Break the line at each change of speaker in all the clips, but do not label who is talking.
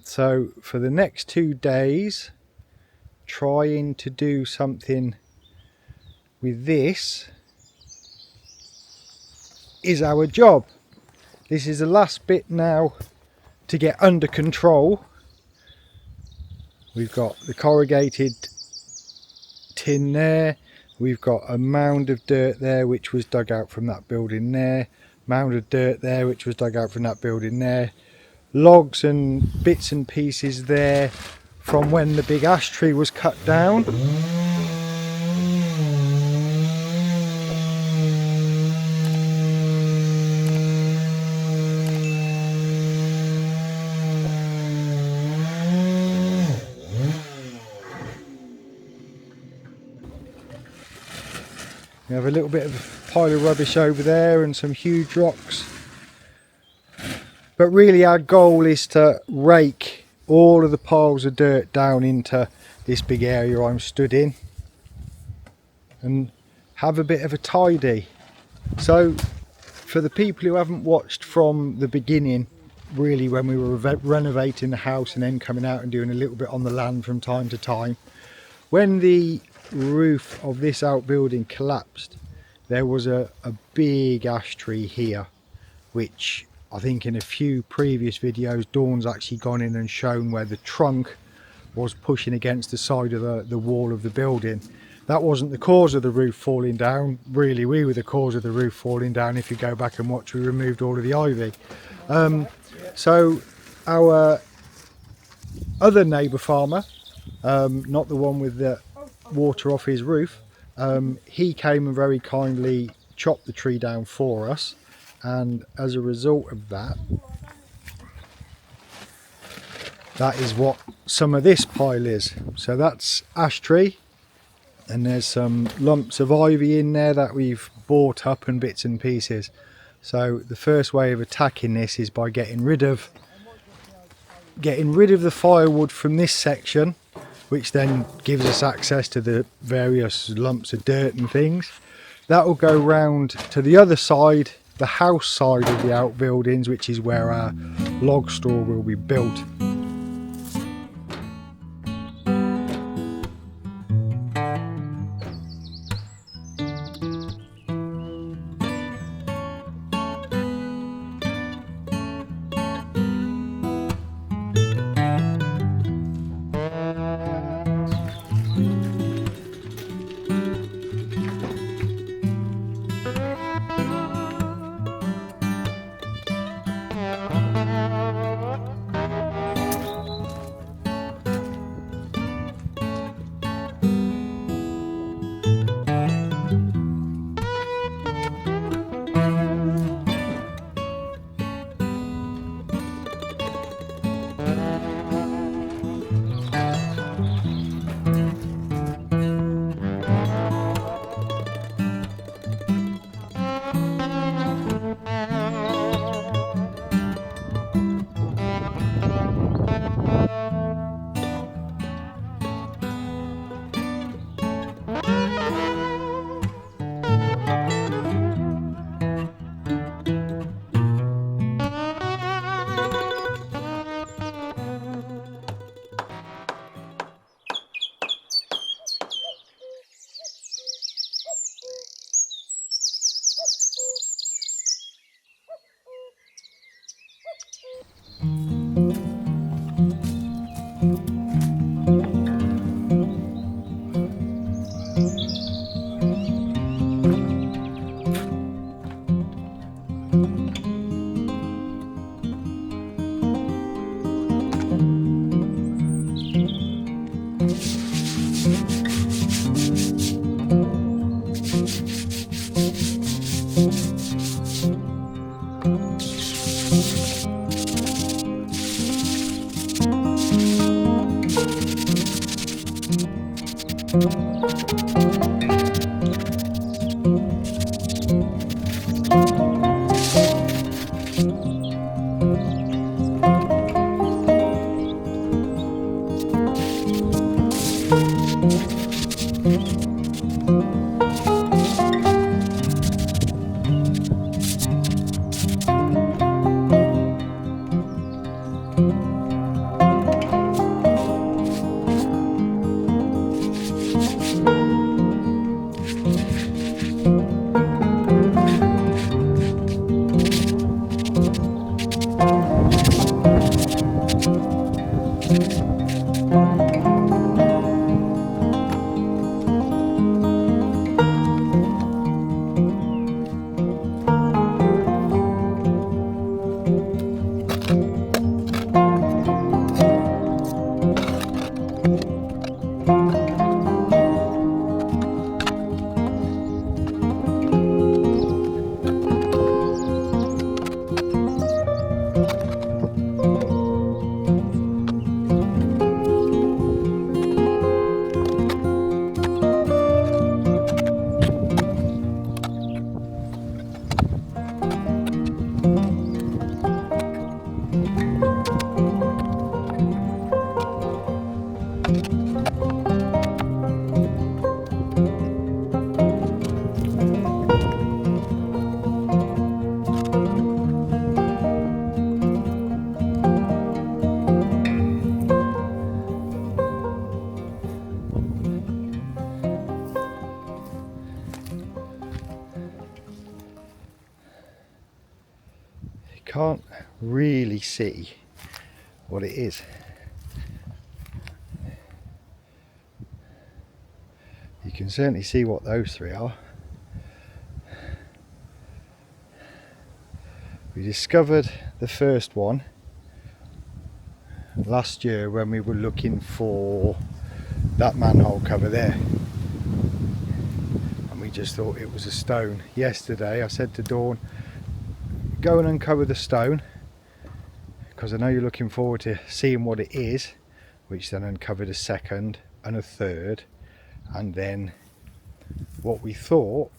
So for the next 2 days, trying to do something with this is our job. This is the last bit now to get under control. We've got the corrugated tin there, we've got a mound of dirt there which was dug out from that building there, mound of dirt there which was dug out from that building there, logs and bits and pieces there from when the big ash tree was cut down. We have a little bit of a pile of rubbish over there and some huge rocks. But really our goal is to rake all of the piles of dirt down into this big area I'm stood in and have a bit of a tidy. So for the people who haven't watched from the beginning, really when we were renovating the house and then coming out and doing a little bit on the land from time to time, when the roof of this outbuilding collapsed, there was a big ash tree here, which I think in a few previous videos Dawn's actually gone in and shown where the trunk was pushing against the side of the wall of the building. That wasn't the cause of the roof falling down, really we were the cause of the roof falling down. If you go back and watch, we removed all of the ivy. So our other neighbour farmer, not the one with the water off his roof, he came and very kindly chopped the tree down for us, and as a result of that, that is what some of this pile is. So that's ash tree, and there's some lumps of ivy in there that we've bought up and bits and pieces. So the first way of attacking this is by getting rid of the firewood from this section, which then gives us access to the various lumps of dirt and things. That will go round to the other side, the house side of the outbuildings, which is where our log store will be built. can't really see what it is. You can certainly see what those three are. We discovered the first one last year when we were looking for that manhole cover there, and we just thought it was a stone. Yesterday I said to Dawn, go and uncover the stone, because I know you're looking forward to seeing what it is, which then uncovered a second and a third, and then what we thought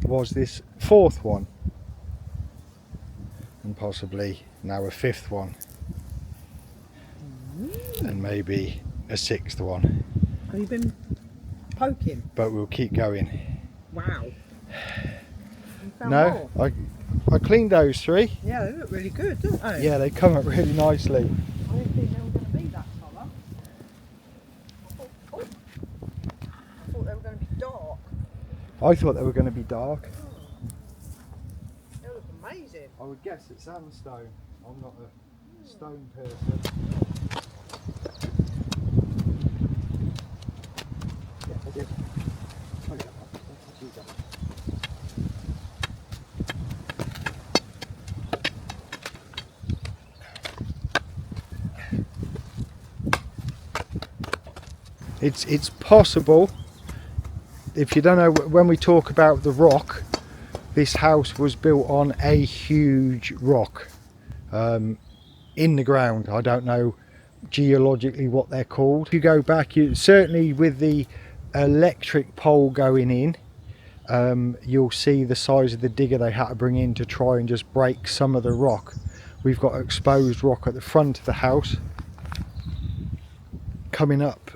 was this fourth one, and possibly now a fifth one, and maybe a sixth one.
Have you been poking?
But we'll keep going.
Wow. You found
No,
more?
I cleaned those three.
Yeah, they look really good, don't they?
Yeah, they come up really nicely.
I didn't think they were going to be that colour. I thought they were going to be dark.
I thought they were going to be dark.
They look amazing.
I would guess it's sandstone. I'm not a stone person. Yeah, I did. Oh, yeah, I'll use that. It's possible, if you don't know, when we talk about the rock, this house was built on a huge rock in the ground. I don't know geologically what they're called. If you go back, certainly with the electric pole going in, you'll see the size of the digger they had to bring in to try and just break some of the rock. We've got exposed rock at the front of the house coming up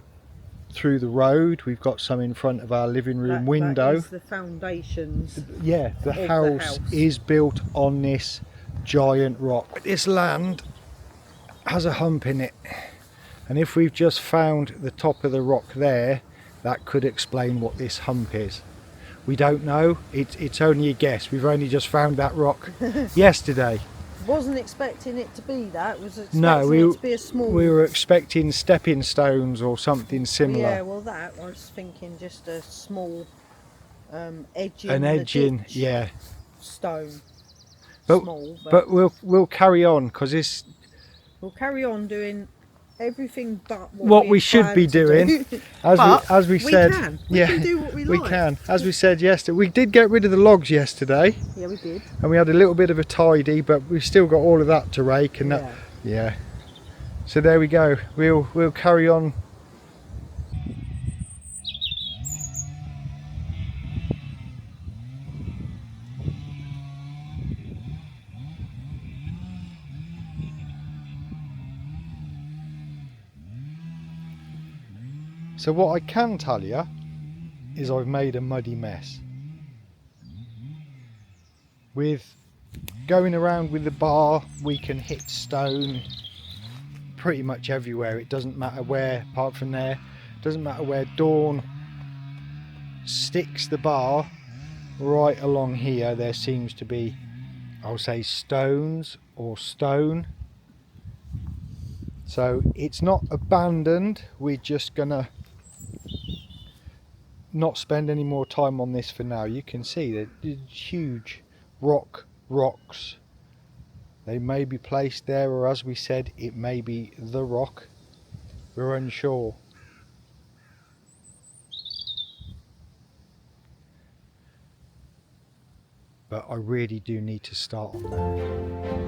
through the road. We've got some in front of our living room window.
That is the foundations.
Yeah, the house is built on this giant rock. This land has a hump in it, and if we've just found the top of the rock there, that could explain what this hump is. We don't know. It's only a guess. We've only just found that rock yesterday.
Wasn't expecting it to be that. Was expecting it to be a small.
We were expecting stepping stones or something similar.
Yeah, well, that I was thinking just a small edging.
An edging, yeah.
Stone.
But,
Small,
but we'll carry on, because this.
We'll carry on doing everything but
what we should be doing. As we said,
we can do what we like.
We can. As we said yesterday, we did get rid of the logs yesterday.
Yeah, we did.
And we had a little bit of a tidy, but we've still got all of that to rake, and that. Yeah. So there we go. We'll carry on. So what I can tell you is I've made a muddy mess. With going around with the bar, we can hit stone pretty much everywhere. It doesn't matter where, apart from there. It doesn't matter where. Dawn sticks the bar right along here. There seems to be, I'll say, stones or stone. So it's not abandoned. We're just gonna not spend any more time on this for now. You can see that huge rocks. They may be placed there, or as we said, it may be the rock. We're unsure. But I really do need to start on that.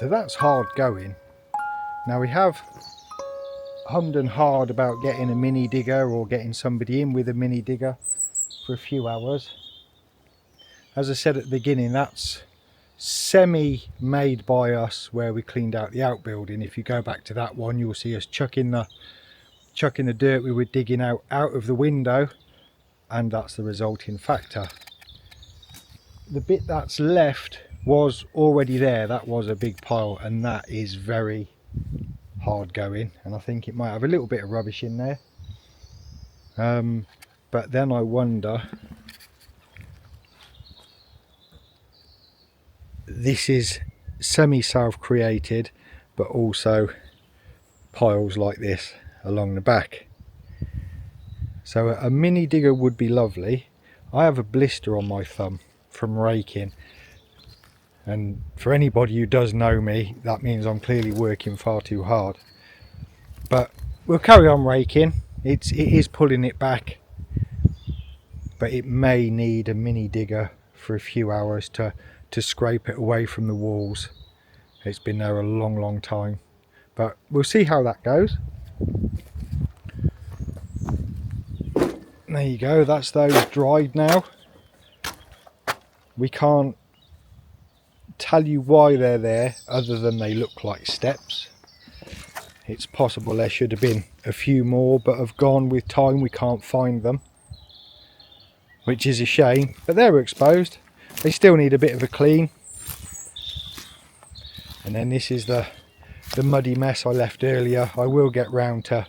So that's hard going. Now we have hummed and hard about getting a mini digger or getting somebody in with a mini digger for a few hours. As I said at the beginning, that's semi-made by us, where we cleaned out the outbuilding. If you go back to that one, you'll see us chucking the dirt we were digging out of the window, and that's the resulting factor. The bit that's left was already there. That was a big pile, and that is very hard going, and I think it might have a little bit of rubbish in there. But then I wonder, this is semi self-created, but also piles like this along the back. So a mini digger would be lovely. I have a blister on my thumb from raking, and for anybody who does know me, that means I'm clearly working far too hard. But we'll carry on raking. It is pulling it back, but it may need a mini digger for a few hours to scrape it away from the walls. It's been there a long time, but we'll see how that goes. There you go, that's those dried now. We can't tell you why they're there other than they look like steps. It's possible there should have been a few more, but have gone with time. We can't find them, which is a shame, but they're exposed. They still need a bit of a clean. And then this is the muddy mess I left earlier. I will get round to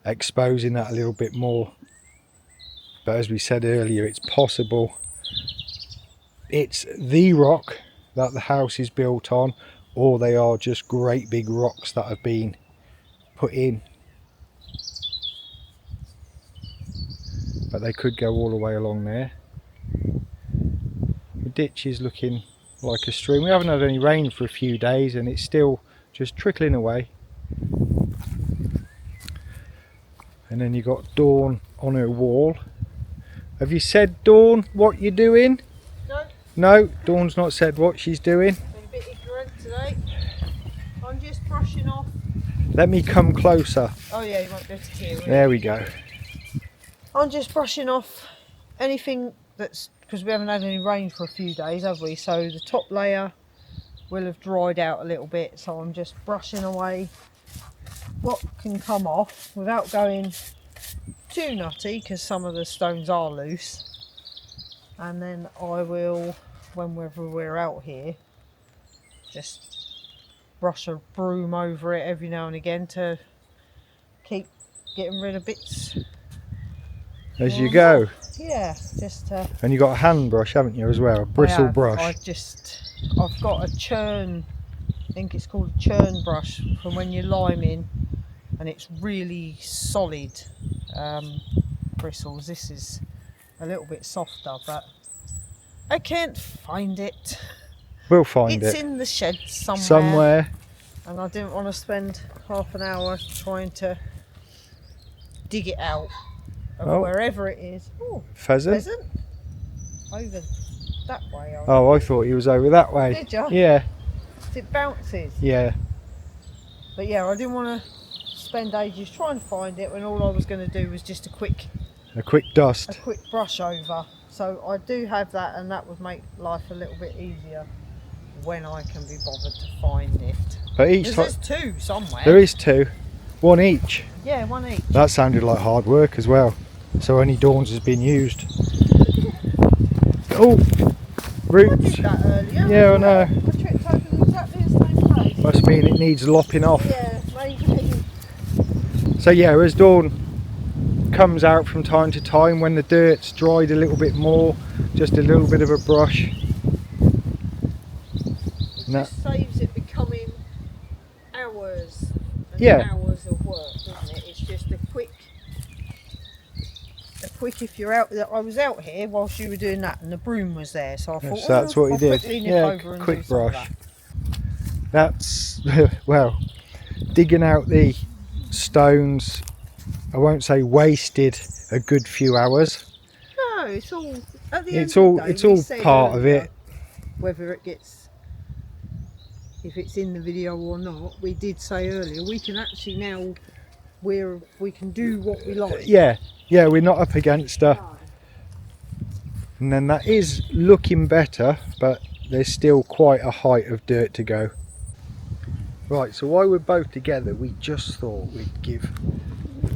exposing that a little bit more, but as we said earlier, it's possible it's the rock that the house is built on, or they are just great big rocks that have been put in, but they could go all the way along there. The ditch is looking like a stream. We haven't had any rain for a few days, and it's still just trickling away. And then you got Dawn on her wall. Have you said, Dawn, what you're doing?
No.
No, Dawn's not said what she's doing.
I'm a bit ignorant today. I'm just brushing off.
Let me come closer.
Oh yeah, you won't be able to hear it.
There we go.
I'm just brushing off anything that's, because we haven't had any rain for a few days, have we? So the top layer will have dried out a little bit. So I'm just brushing away what can come off without going too nutty, because some of the stones are loose. And then I will, whenever we're out here, just brush a broom over it every now and again to keep getting rid of bits
As you go.
Yeah, just
And you got a hand brush, haven't you, as well? A bristle brush.
I've got a churn, I think it's called a churn brush, from when you're liming, and it's really solid bristles. This is a little bit softer, but I can't find it.
We'll find it.
It's in the shed somewhere.
Somewhere.
And I didn't want to spend half an hour trying to dig it out of wherever it is. Oh,
Pheasant?
pheasant? Over that way.
Oh, I thought he was over that way.
Did you?
Yeah.
It bounces.
Yeah.
But yeah, I didn't want to spend ages trying to find it when all I was going to do was just a quick
dust.
brush over. So I do have that, and that would make life a little bit easier when I can be bothered to find it.
But each time
there's two somewhere.
there is two, one each.
Yeah, one each.
That sounded like hard work as well. So only Dawn's has been used. Oh, roots.
I did that earlier.
Yeah, I know.
I tripped over exactly the same place.
Must mean it needs lopping off.
Yeah, maybe.
So yeah, as Dawn comes out from time to time, when the dirt's dried a little bit more, just a little bit of a brush.
It just saves it becoming hours and
Yeah.
hours of work, doesn't it? It's just a quick, if you're out. I was out here whilst you were doing that, and the broom was there, so I thought,
So that's what he
I'll
did.
quickly nip
Yeah,
over and
quick
do some of
brush.
that.
That's, well, digging out the stones, I won't say wasted a good few hours.
No, it's all at the end
It's
of
all
the day,
it's
we
all
said
part of
earlier
it.
Whether it gets, if it's in the video or not, we did say earlier we can actually now we can do what we like.
Yeah, we're not up against her. And then that is looking better, but there's still quite a height of dirt to go. Right, so while we're both together, we just thought we'd give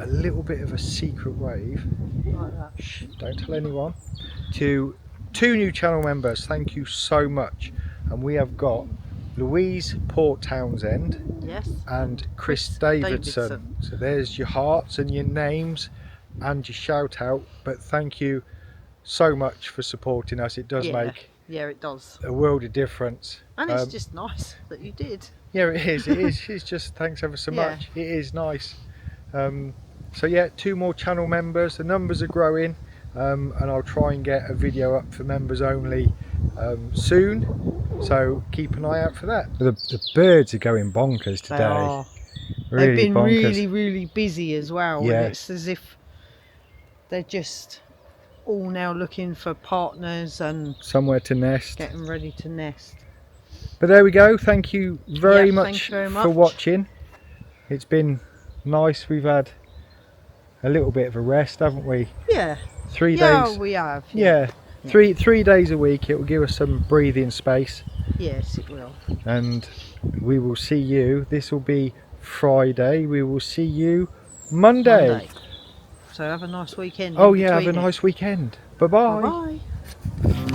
a little bit of a secret wave,
Like that.
shh, don't tell anyone, to 2 new channel members. Thank you so much. And we have got Louise Port Townsend,
Yes.
and Chris Davidson. So there's your hearts and your names and your shout out. But thank you so much for supporting us. It does make
it does.
a world of difference.
And it's just nice that you did.
Yeah, it is. It's just thanks ever so much. It is nice. So yeah, 2 more channel members. The numbers are growing, and I'll try and get a video up for members only soon. So keep an eye out for that. The birds are going bonkers today.
They are.
Really
They've been
bonkers.
really busy as well.
Yeah.
And it's as if they're just all now looking for partners and
Somewhere to nest.
getting ready to nest.
But there we go. Thank you very
Yeah,
much
thank you very
for
much.
watching. It's been nice. We've had a little bit of a rest, haven't we?
Yeah.
3
Yeah,
days.
we have.
Yeah. Three days a week. It will give us some breathing space.
Yes, it will.
And we will see you. This will be Friday. We will see you Monday.
So have a nice weekend.
Oh
in
yeah, have a
between it.
nice weekend. Bye bye.
Bye-bye.